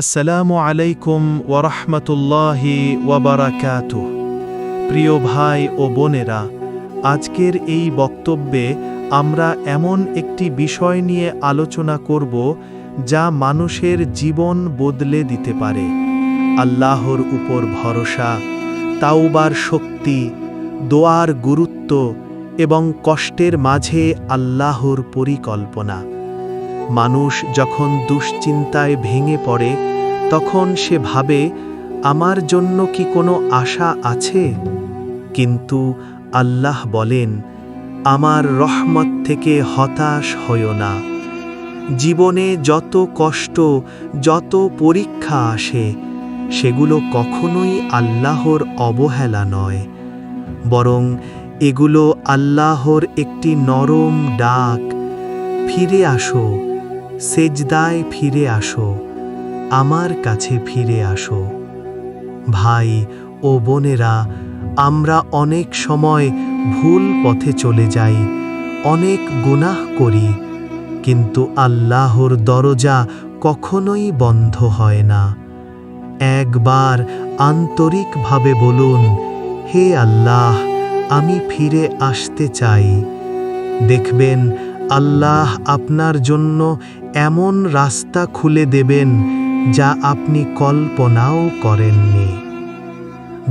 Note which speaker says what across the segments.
Speaker 1: আসসালামু আলাইকুম ওয়ারাহমাতুল্লাহি ওয়াবারাকাতুহ। প্রিয় ভাই ও বোনেরা, আজকের এই বক্তব্যে আমরা এমন একটি বিষয় নিয়ে আলোচনা করব যা মানুষের জীবন বদলে দিতে পারে। আল্লাহর উপর ভরসা, তাওবার শক্তি, দোয়ার গুরুত্ব এবং কষ্টের মাঝে আল্লাহর পরিকল্পনা। মানুষ যখন দুশ্চিন্তায় ভেঙে পড়ে তখন সে ভাবে, আমার জন্য কি কোনো আশা আছে? কিন্তু আল্লাহ বলেন, আমার রহমত থেকে হতাশ হয়ো না। জীবনে যত কষ্ট, যত পরীক্ষা আসে, সেগুলো কখনোই আল্লাহর অবহেলা নয়, বরং এগুলো আল্লাহর একটি নরম ডাক। ফিরে আসো, সেজদায় ফিরে আসো, আমার কাছে ফিরে আসো। ভাই ও বোনেরা, আমরা অনেক সময় ভুল পথে চলে যাই, অনেক গুনাহ করি, কিন্তু আল্লাহর দরজা কখনোই বন্ধ হয় না। একবার আন্তরিকভাবে বলুন, হে আল্লাহ, আমি ফিরে আসতে চাই। দেখবেন আল্লাহ আপনার জন্য এমন রাস্তা খুলে দেবেন যা আপনি কল্পনাও করেননি।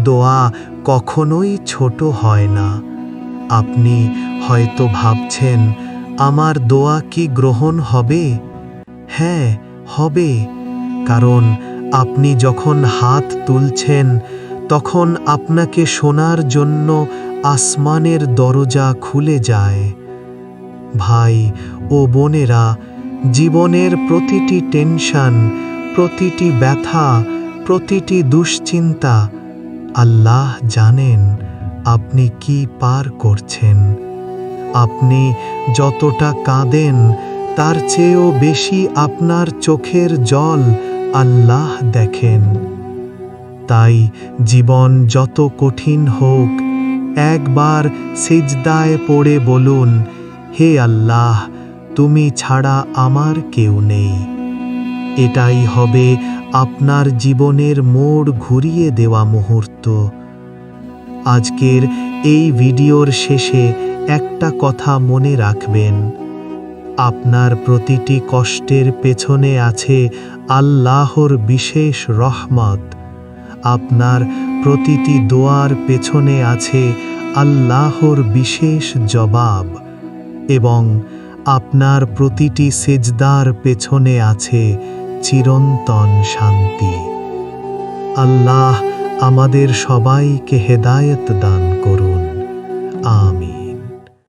Speaker 1: দোয়া কখনোই ছোট হয় না। আপনি হয়তো ভাবছেন, আমার দোয়া কি গ্রহণ হবে? হ্যাঁ, হবে, কারণ আপনি যখন হাত তুলছেন তখন আপনাকে শোনার জন্য আসমানের দরজা খুলে যায়। ভাই ও বোনেরা, জীবনের প্রতিটি টেনশন, প্রতিটি ব্যথা, প্রতিটি দুশ্চিন্তা, আল্লাহ জানেন আপনি কি পার করছেন। আপনি যতটা কাঁদেন তার চেয়েও বেশি আপনার চোখের জল আল্লাহ দেখেন। তাই জীবন যত কঠিন হোক, একবার সিজদায় পড়ে বলুন, হে আল্লাহ, তুমি ছাড়া আমার কেউ নেই। এটাই হবে আপনার জীবনের মোড় ঘুরিয়ে দেওয়া মুহূর্ত। আজকের এই ভিডিওর শেষে একটা কথা মনে রাখবেন, আপনার প্রতিটি কষ্টের পেছনে আছে আল্লাহর বিশেষ রহমত। আপনার প্রতিটি দোয়ার পেছনে আছে আল্লাহর বিশেষ জবাব, এবং আপনার প্রতিটি সেজদার পেছনে আছে চিরন্তন শান্তি। আল্লাহ আমাদের সবাইকে হেদায়েত দান